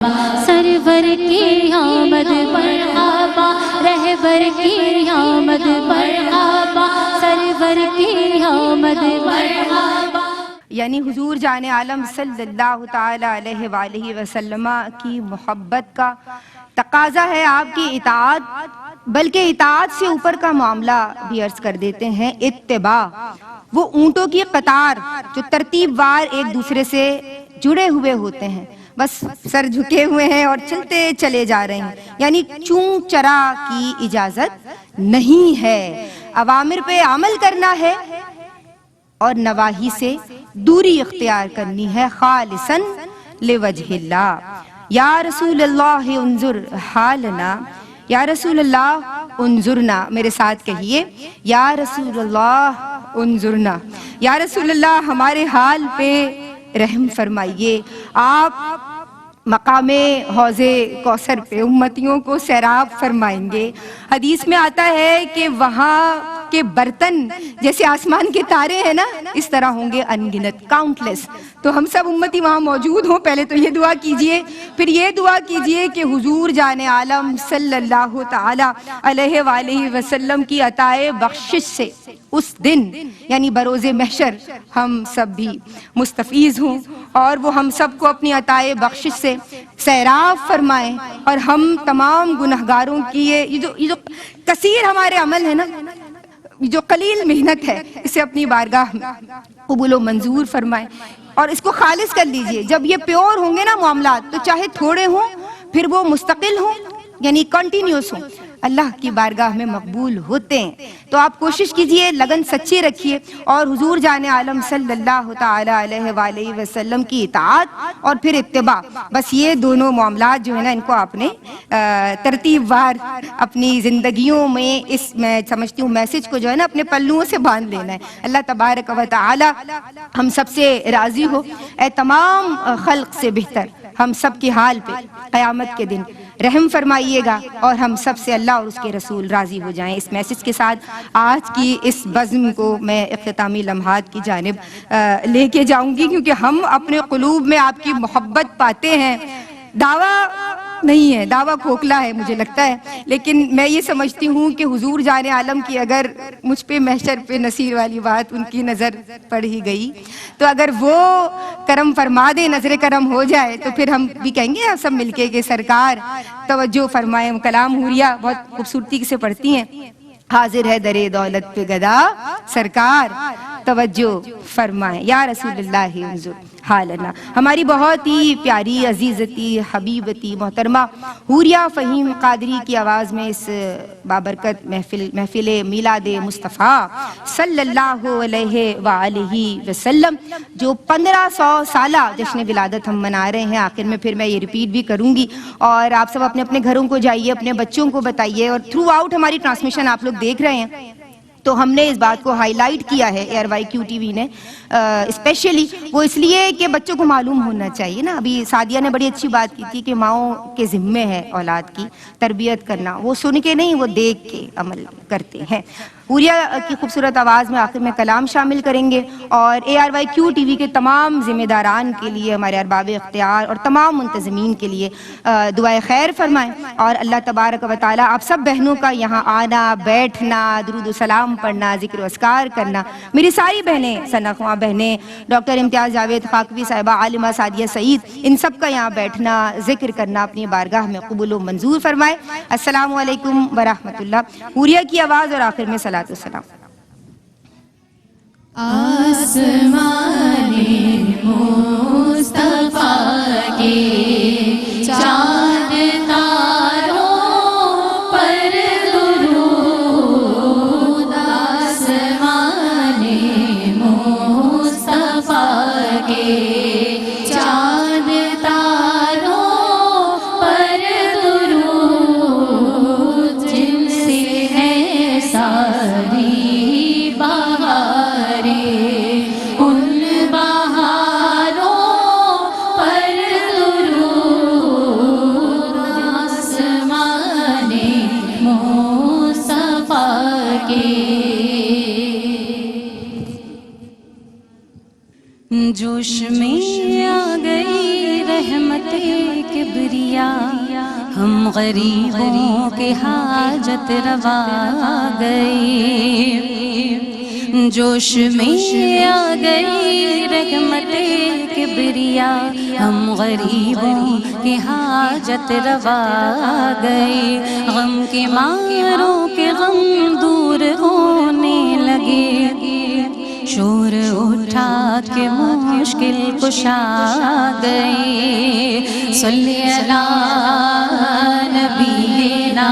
سرور کی آمد مرحبا، رہبر کی آمد مرحبا، سرور کی آمد مرحبا۔ یعنی حضور جان عالم صلی اللہ تعالی علیہ وآلہ وسلم کی محبت کا تقاضا ہے آپ کی اطاعت، بلکہ اطاعت سے اوپر کا معاملہ بھی عرض کر دیتے ہیں اتباع۔ وہ اونٹوں کی قطار جو ترتیب وار ایک دوسرے سے جڑے ہوئے ہوتے ہیں، بس سر جھکے ہوئے ہیں اور چلتے چلے جا رہے ہیں، یعنی چون چرا کی اجازت نہیں ہے۔ اوامر پہ عمل کرنا ہے اور نواہی سے دوری اختیار کرنی ہے، خالصاً لوجہ اللہ۔ یا رسول اللہ انظر حالنا، یا رسول اللہ انظرنا، میرے ساتھ کہیے یا رسول اللہ انظرنا، یا رسول اللہ ہمارے حال پہ رحم فرمائیے۔ آپ مقام حوض کوثر پہ امتیوں کو سیراب فرمائیں گے۔ حدیث میں آتا ہے کہ وہاں کے برتن جیسے آسمان کے تارے ہیں نا، اس طرح ہوں گے انگنت، کاؤنٹلیس۔ تو ہم سب امتی وہاں موجود ہوں، پہلے تو یہ دعا کیجئے، پھر یہ دعا کیجئے کہ حضور جان عالم صلی اللہ تعالی علیہ وآلہ وسلم کی عطائے بخشش سے اس دن یعنی بروز محشر ہم سب بھی مستفیض ہوں، اور وہ ہم سب کو اپنی عطائے بخشش سے سیراب فرمائیں، اور ہم تمام گنہگاروں کی یہ جو کثیر ہمارے عمل ہے نا، جو قلیل محنت ہے، اسے اپنی بارگاہ میں قبول و منظور فرمائیں اور اس کو خالص کر لیجئے۔ جب یہ پیور ہوں گے نا معاملات، تو چاہے تھوڑے ہوں پھر وہ مستقل ہوں یعنی کنٹینیوس ہوں، اللہ کی بارگاہ میں مقبول ہوتے ہیں۔ تو آپ کوشش کیجئے، لگن سچی رکھیے، اور حضور جان عالم صلی اللہ تعالی علیہ وآلہ وسلم کی اطاعت اور پھر اتباع، بس یہ دونوں معاملات جو ہے نا، ان کو آپ نے ترتیب وار اپنی زندگیوں میں، اس میں سمجھتی ہوں میسج کو جو ہے نا اپنے پلوؤں سے باندھ لینا ہے۔ اللہ تبارک و تعالی ہم سب سے راضی ہو۔ اے تمام خلق سے بہتر ہم سب کے حال پہ قیامت کے دن رحم فرمائیے گا، اور ہم سب سے اللہ اور اس کے رسول راضی ہو جائیں۔ اس میسج کے ساتھ آج کی اس بزم کو میں اختتامی لمحات کی جانب لے کے جاؤں گی، کیونکہ ہم اپنے قلوب میں آپ کی محبت پاتے ہیں۔ دعویٰ نہیں ہے، دعویٰ کھوکھلا ہے مجھے لگتا ہے، لیکن میں یہ سمجھتی ہوں کہ حضور جان عالم کی اگر مجھ پہ محشر پہ نصیر والی بات ان کی نظر پڑ ہی گئی، تو اگر وہ کرم فرما دے، نظر کرم ہو جائے، تو پھر ہم بھی کہیں گے سب مل کے کہ سرکار توجہ فرمائیں۔ کلام حوریہ بہت خوبصورتی سے پڑھتی ہیں، حاضر ہے در دولت پہ گدا سرکار توجہ فرمائیں، یا رسول اللہ انظر حالنا۔ ہماری بہت ہی پیاری عزیزتی حبیبتی محترمہ حوریہ فہیم قادری کی آواز میں اس بابرکت محفل میلاد مصطفیٰ صلی اللہ علیہ وآلہ وسلم، جو 1500 سالہ جشن ولادت ہم منا رہے ہیں، آخر میں پھر میں یہ ریپیٹ بھی کروں گی، اور آپ سب اپنے اپنے گھروں کو جائیے، اپنے بچوں کو بتائیے، اور تھرو آؤٹ ہماری ٹرانسمیشن آپ لوگ دیکھ رہے ہیں تو ہم نے اس بات کو ہائی لائٹ کیا ہے ARYQ TV نے اسپیشلی، وہ اس لیے کہ بچوں کو معلوم ہونا چاہیے نا۔ ابھی سعدیہ نے بڑی اچھی بات کی تھی کہ ماؤں کے ذمے ہے اولاد کی تربیت کرنا، وہ سن کے نہیں، وہ دیکھ کے عمل کرتے ہیں۔ حوریہ کی خوبصورت آواز میں آخر میں کلام شامل کریں گے، اور ARYQ TV کے تمام ذمہ داران کے لیے، ہمارے ارباب اختیار اور تمام منتظمین کے لیے دعائے خیر فرمائیں، اور اللہ تبارک و تعالی آپ سب بہنوں کا یہاں آنا، بیٹھنا، درود و سلام پڑھنا، ذکر و اذکار کرنا، میری ساری بہنیں، ثنا خواں بہنیں، ڈاکٹر امتیاز جاوید خاکوی صاحبہ، عالمہ سعدیہ سعید، ان سب کا یہاں بیٹھنا، ذکر کرنا اپنی بارگاہ میں قبول و منظور فرمائے۔ السلام علیکم ورحمۃ اللہ۔ حوریہ کی آواز اور آخر میں صلاۃ والسلام۔ آسمان مصطفیٰ کے چاند تاروں پر درود، آسمان مصطفیٰ کے چاند تاروں پر درود، جن سے ہے ساری بہاریں، ان بہاروں پر درود۔ کبریا ہم غریبوں کے حاجت روا گئے جوش میں آ گئی رحمت کبریا ہم غریبوں کے حاجت روا گئے غم کے ماروں کے غم دور ہونے لگے شور اٹھا کے مشکل کشا گئے صلی علی نبینا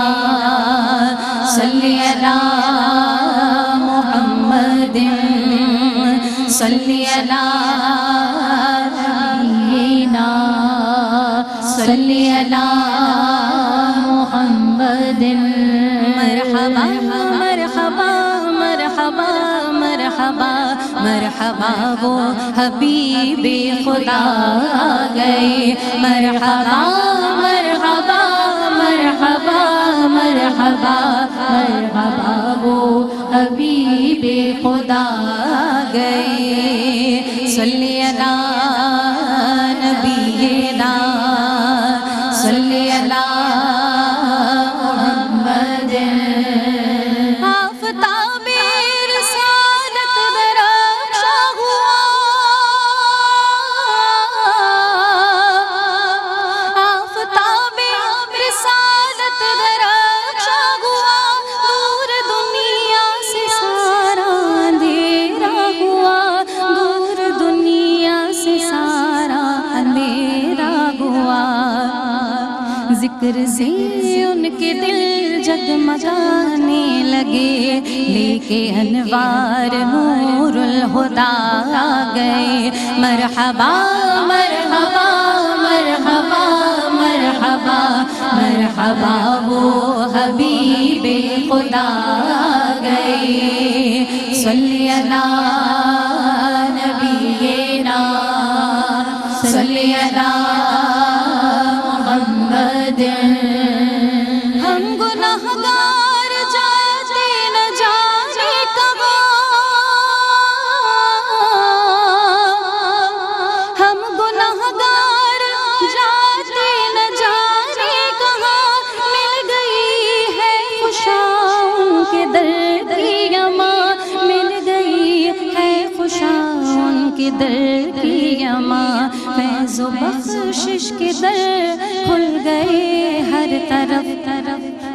صلی علی محمد صلی علی نبینا صلی علی محمد مرحبا مرحبا مرحبا مرحبا مرحبا وہ حبیب خدا گئے مرحبا مرحبا مرحبا مرحبا مرحبا وہ حبیب خدا گئے صلی علی نبینا صلی علی محمد آفتاب رسالت درخشاں ہوا آفتاب رسالت درخشاں ہوا دور دنیا سے سارا اندھیرا ہوا دور دنیا سے سارا اندھیرا ہوا ذکر سے ان کے دل جگمگانے لگے لے کے انوار نور الہدا گئے مرحبا مرحبا مرحبا مرحبا مرحبا وہ حبیب خدا گئے صلی علی نبینا صلی علی محمد ہم گنہگار جاتے نہ جانے کہاں ہم گنہگار جاتے نہ جانے کہاں مل گئی ہے خوشاں ان کے در کی یماں مل گئی ہے خوشاں ان کے در کی یماں فیض و بخشش کے در کھل گئے ہر طرف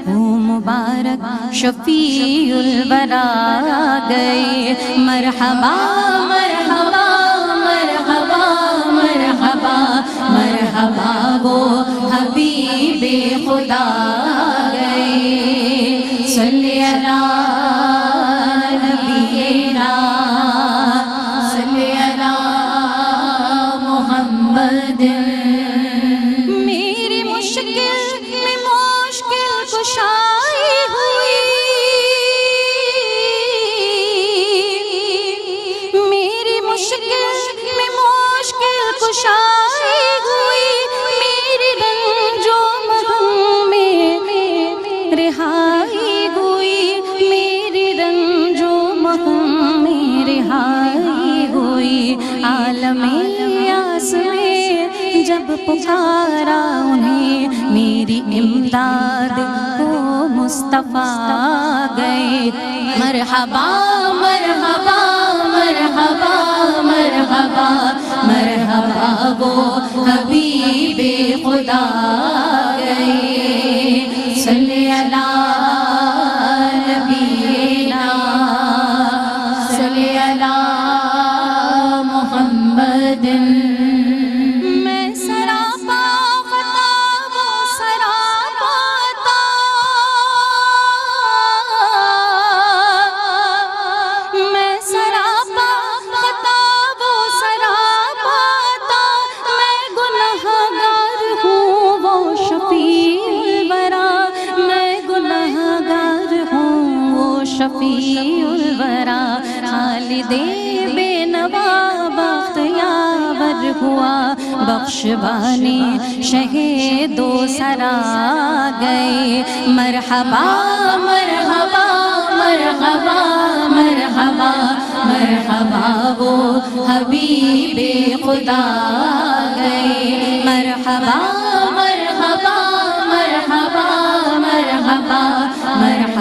وہ مبارک شفیع الورا گئے مرحبا مرحبا مرحبا مرحبا مرحبا وہ حبیب خدا گئے صلی علی نبینا صلی علی محمد میری مشکل میں مشکل کشائی ہوئی میری مشکل میں مشکل کشائی ہوئی میری رنجو مغم میں رہائی ہوئی میری رنجو مغم میں رہائی ہوئی عالم یاس میں جب پکارا انہیں میری امداد کو مصطفیٰ گئے مرحبا مرحبا مرحبا مرحبا مرحبا وہ حبیب خدا گئے صلی علی نبینا صلی علی محمد میں سراپا خطاب و سراپا عطا میں سراپا خطاب و سراپا عطا میں گنہگار ہوں وہ شفیع الورا میں گنہگار ہوں وہ شفیع الورا خالد بے نوا بخت یاور ہوا بخشوانے شہید و سرا گئے مرحبا مرحبا مرحبا مرحبا مرحبا وہ حبیب خدا گئے مرحبا مرحبا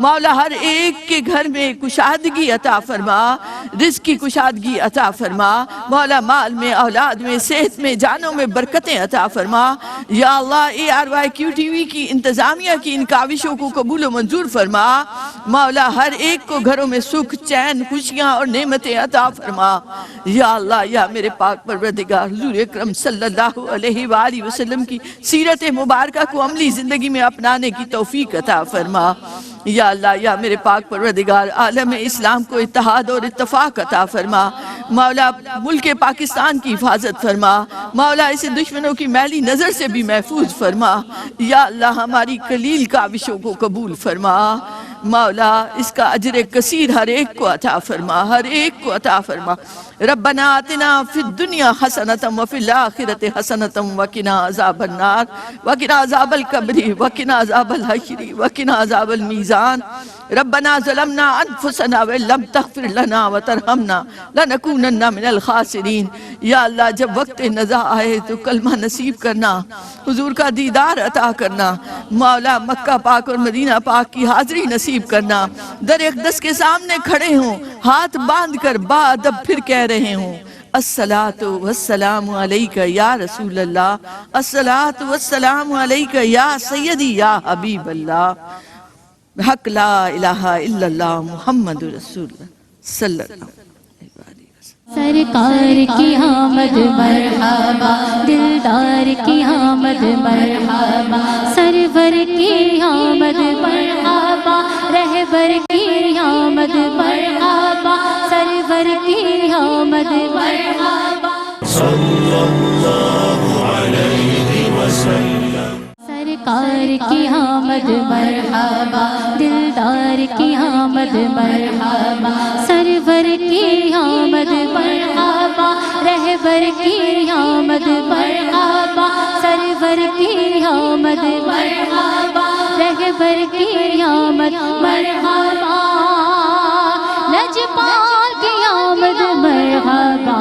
مولا ہر ایک کے گھر میں کشادگی عطا فرما، رزق کی کشادگی عطا فرما، مولا مال میں، اولاد میں، صحت میں، جانوں میں برکتیں عطا فرما۔ یا اللہ ARYQ-TV کی انتظامیہ کی ان کاوشوں کو قبول و منظور فرما، مولا ہر ایک کو گھروں میں سکھ، چین، خوشیاں اور نعمتیں عطا فرما۔ یا اللہ، یا میرے پاک پروردگار، حضور اکرم صلی اللہ علیہ وآلہ وسلم کی سیرت مبارکہ کو عملی زندگی میں اپنانے کی توفیق عطا فرما۔ یا اللہ، یا میرے پاک پروردگار، عالم اسلام کو اتحاد اور اتفاق عطا فرما۔ مولا ملک پاکستان کی حفاظت فرما، مولا اسے دشمنوں کی میلی نظر سے بھی محفوظ فرما۔ یا اللہ، ہماری قلیل کاوشوں کو قبول فرما، مولا اس کا اجر کثیر ہر ایک کو عطا فرما، ہر ایک کو عطا فرما۔ ربنا آتنا فی الدنیا حسنۃ وفی الآخرۃ حسنۃ وقنا عذاب النار وقنا عذاب القبر وقنا عذاب الحشر وقنا عذاب المیزان۔ ربنا ظلمنا انفسنا وان لم تغفر لنا وترحمنا لنکونن من الخاسرین۔ یا اللہ، جب وقت نزاع آئے تو کلمہ نصیب کرنا، حضور کا دیدار عطا کرنا، مولا مکہ پاک اور مدینہ پاک کی حاضری نصیب کرنا، در اقدس کے سامنے کھڑے ہوں، ہاتھ باندھ کر بادب پھر کہہ رہے ہوں الصلاۃ والسلام علیک یا رسول اللہ، الصلاۃ والسلام علیک یا سیدی یا حبیب اللہ، حق لا الہ الا اللہ محمد رسول اللہ صلی اللہ علیہ وسلم۔ سرکار کی آمد مرحبا، دلدار کی آمد مرحبا، سرور کی آمد مرحبا، رہبر کی آمد مرحبا، سرور کی آمد مرحبا، صلی اللہ علیہ وسلم۔ سرکار کی آمد مرحبا، دلدار کی آمد مرحبا، سرور کی آمد مرحبا، رہبر کی آمد مرحبا، سرور کی آمد مرحبا، رہبر کی آمد مرحبا، لجپال کی آمد مرحبا،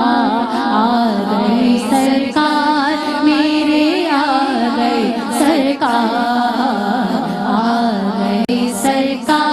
آ گئی سرکار میرے، آ گئی سرکار، آ گئی سرکار۔